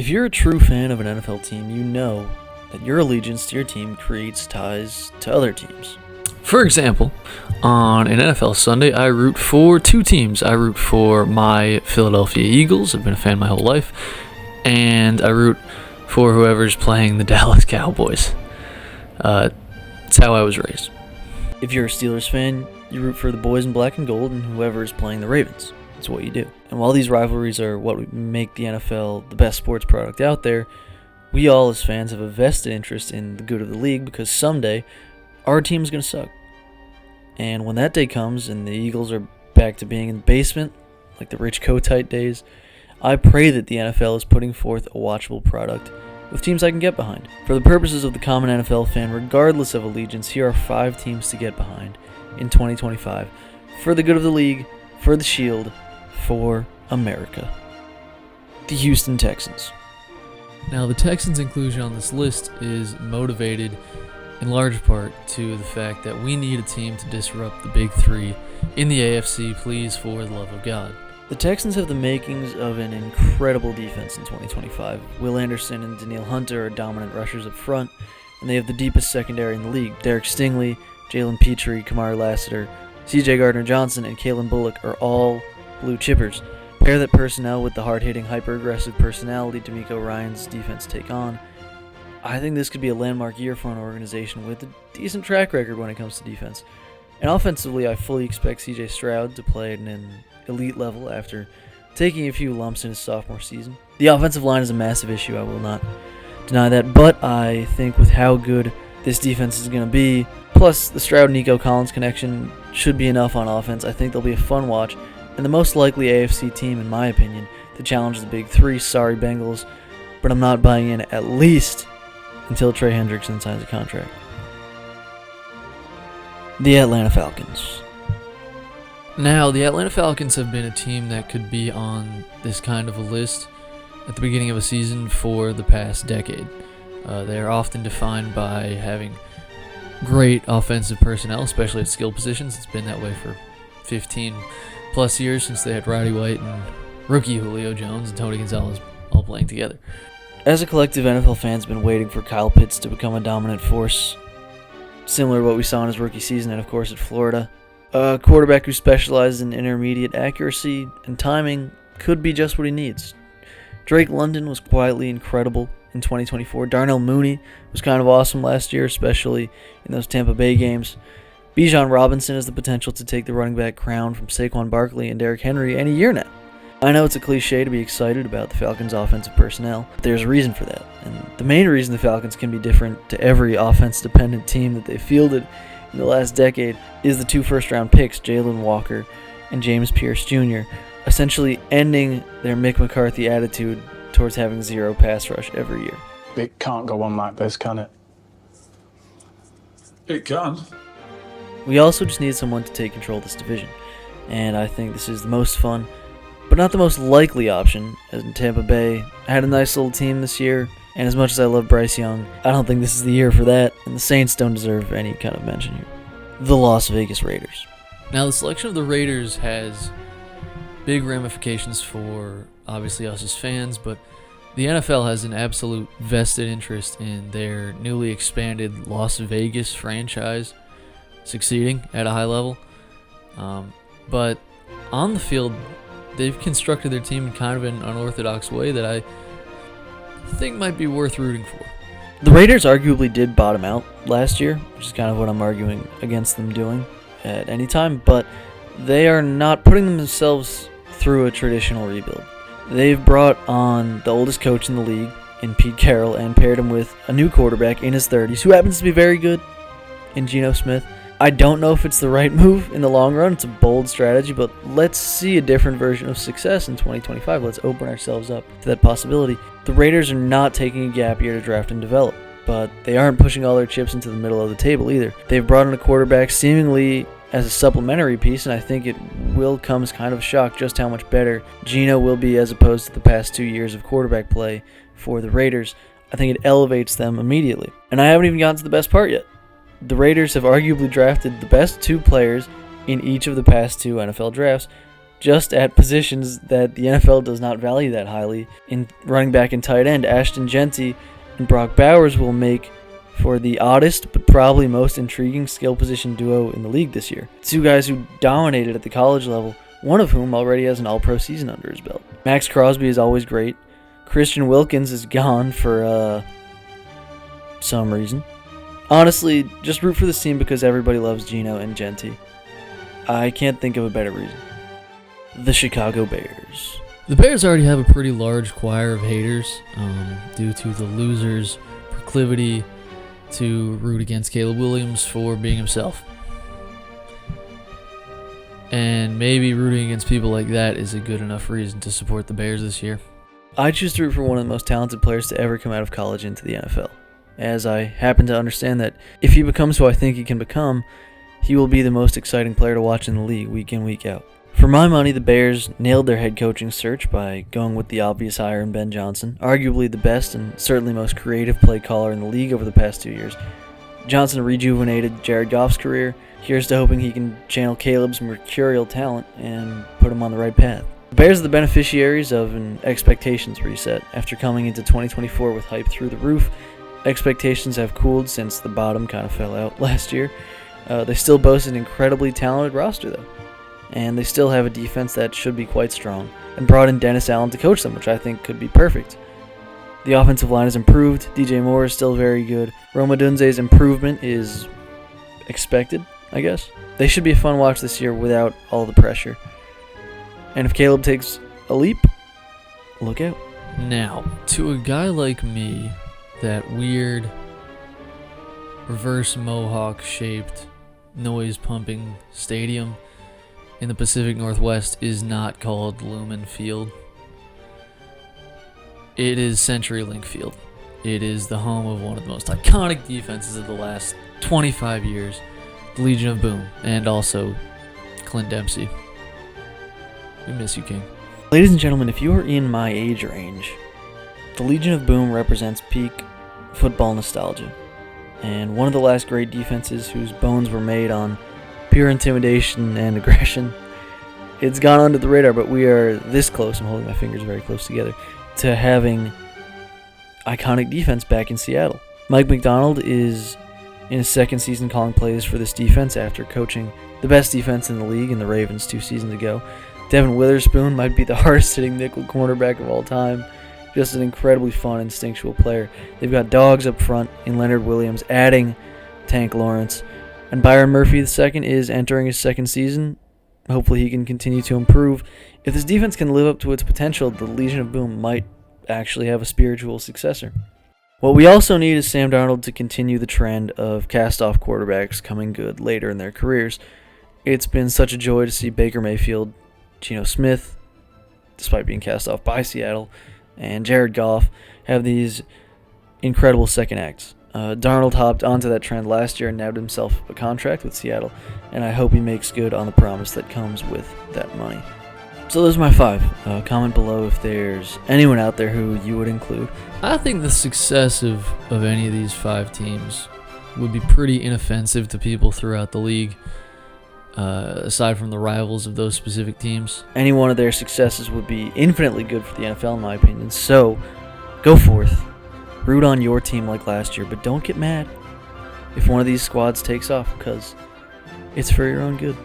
If you're a true fan of an NFL team, you know that your allegiance to your team creates ties to other teams. For example, on an NFL Sunday, I root for two teams. I root for my Philadelphia Eagles. I've been a fan my whole life. And I root for whoever's playing the Dallas Cowboys. It's how I was raised. If you're a Steelers fan, you root for the boys in black and gold and whoever is playing the Ravens. It's what you do. And while these rivalries are what make the NFL the best sports product out there, we all as fans have a vested interest in the good of the league because someday our team is going to suck. And when that day comes and the Eagles are back to being in the basement, like the Rich Kotite days, I pray that the NFL is putting forth a watchable product with teams I can get behind. For the purposes of the common NFL fan, regardless of allegiance, here are 5 teams to get behind in 2025 for the good of the league, for the Shield, for America. The Houston Texans. Now, the Texans' inclusion on this list is motivated in large part to the fact that we need a team to disrupt the Big Three in the AFC, please, for the love of God. The Texans have the makings of an incredible defense in 2025. Will Anderson and Danielle Hunter are dominant rushers up front, and they have the deepest secondary in the league. Derek Stingley, Jalen Petrie, Kamari Lassiter, CJ Gardner-Johnson, and Kalen Bullock are all blue chippers. Pair that personnel with the hard-hitting, hyper-aggressive personality DeMeco Ryans' defense take on. I think this could be a landmark year for an organization with a decent track record when it comes to defense. And offensively, I fully expect CJ Stroud to play at an elite level after taking a few lumps in his sophomore season. The offensive line is a massive issue, I will not deny that, but I think with how good this defense is going to be, plus the Stroud-Nico Collins connection should be enough on offense. I think they'll be a fun watch, and the most likely AFC team, in my opinion, to challenge the Big Three. Sorry, Bengals, but I'm not buying in at least until Trey Hendrickson signs a contract. The Atlanta Falcons. Now, the Atlanta Falcons have been a team that could be on this kind of a list at the beginning of a season for the past decade. They are often defined by having great offensive personnel, especially at skill positions. It's been that way for 15 plus years since they had Roddy White and rookie Julio Jones and Tony Gonzalez all playing together. As a collective, NFL fans have been waiting for Kyle Pitts to become a dominant force, similar to what we saw in his rookie season and, of course, at Florida. A quarterback who specializes in intermediate accuracy and timing could be just what he needs. Drake London was quietly incredible in 2024. Darnell Mooney was kind of awesome last year, especially in those Tampa Bay games. Bijan Robinson has the potential to take the running back crown from Saquon Barkley and Derrick Henry any year now. I know it's a cliche to be excited about the Falcons' offensive personnel, but there's a reason for that. And the main reason the Falcons can be different to every offense-dependent team that they fielded in the last decade is the 2 first-round picks, Jalen Walker and James Pierce Jr., essentially ending their Mick McCarthy attitude towards having 0 pass rush every year. It can't go on like this, can it? It can. We also just need someone to take control of this division, and I think this is the most fun, but not the most likely option, as in Tampa Bay had a nice little team this year, and as much as I love Bryce Young, I don't think this is the year for that, and the Saints don't deserve any kind of mention here. The Las Vegas Raiders. Now, the selection of the Raiders has big ramifications for, obviously, us as fans, but the NFL has an absolute vested interest in their newly expanded Las Vegas franchise succeeding at a high level. But on the field, they've constructed their team in kind of an unorthodox way that I think might be worth rooting for. The Raiders arguably did bottom out last year, which is kind of what I'm arguing against them doing at any time, but they are not putting themselves through a traditional rebuild. They've brought on the oldest coach in the league in Pete Carroll and paired him with a new quarterback in his 30s who happens to be very good in Geno Smith. I don't know if it's the right move in the long run. It's a bold strategy, but let's see a different version of success in 2025. Let's open ourselves up to that possibility. The Raiders are not taking a gap year to draft and develop, but they aren't pushing all their chips into the middle of the table either. They've brought in a quarterback seemingly as a supplementary piece, and I think it will come as kind of a shock just how much better Geno will be as opposed to the past 2 years of quarterback play for the Raiders. I think it elevates them immediately. And I haven't even gotten to the best part yet. The Raiders have arguably drafted the best 2 players in each of the past 2 NFL drafts, just at positions that the NFL does not value that highly. In running back and tight end, Ashton Genty and Brock Bowers will make for the oddest but probably most intriguing skill position duo in the league this year. Two guys who dominated at the college level, one of whom already has an all-pro season under his belt. Max Crosby is always great. Christian Wilkins is gone for some reason. Honestly, just root for this team because everybody loves Geno and Genty. I can't think of a better reason. The Chicago Bears. The Bears already have a pretty large choir of haters due to the loser's proclivity to root against Caleb Williams for being himself. And maybe rooting against people like that is a good enough reason to support the Bears this year. I choose to root for one of the most talented players to ever come out of college into the NFL, as I happen to understand that if he becomes who I think he can become, he will be the most exciting player to watch in the league week in, week out. For my money, the Bears nailed their head coaching search by going with the obvious hire in Ben Johnson, arguably the best and certainly most creative play caller in the league over the past 2 years. Johnson rejuvenated Jared Goff's career. Here's to hoping he can channel Caleb's mercurial talent and put him on the right path. The Bears are the beneficiaries of an expectations reset. After coming into 2024 with hype through the roof, expectations have cooled since the bottom kind of fell out last year. They still boast an incredibly talented roster, though. And they still have a defense that should be quite strong, and brought in Dennis Allen to coach them, which I think could be perfect. The offensive line has improved. DJ Moore is still very good. Rome Odunze's improvement is expected, I guess. They should be a fun watch this year without all the pressure. And if Caleb takes a leap, look out. Now, to a guy like me, that weird reverse mohawk-shaped, noise-pumping stadium in the Pacific Northwest is not called Lumen Field. It is CenturyLink Field. It is the home of one of the most iconic defenses of the last 25 years, the Legion of Boom, and also Clint Dempsey. We miss you, King. Ladies and gentlemen, if you are in my age range, the Legion of Boom represents peak football nostalgia, and one of the last great defenses whose bones were made on pure intimidation and aggression. It's gone under the radar, but we are this close, I'm holding my fingers very close together, to having iconic defense back in Seattle. Mike Macdonald is in his second season calling plays for this defense after coaching the best defense in the league in the Ravens 2 seasons ago. Devin Witherspoon might be the hardest hitting nickel cornerback of all time. Just an incredibly fun, instinctual player. They've got dogs up front in Leonard Williams, adding Tank Lawrence. And Byron Murphy II is entering his second season. Hopefully he can continue to improve. If this defense can live up to its potential, the Legion of Boom might actually have a spiritual successor. What we also need is Sam Darnold to continue the trend of cast-off quarterbacks coming good later in their careers. It's been such a joy to see Baker Mayfield, Geno Smith, despite being cast off by Seattle, and Jared Goff have these incredible second acts. Darnold hopped onto that trend last year and nabbed himself a contract with Seattle, and I hope he makes good on the promise that comes with that money. So those are my 5. Comment below if there's anyone out there who you would include. I think the success of any of these 5 teams would be pretty inoffensive to people throughout the league, aside from the rivals of those specific teams. Any one of their successes would be infinitely good for the NFL, in my opinion. So go forth. Root on your team like last year, but don't get mad if one of these squads takes off, because it's for your own good.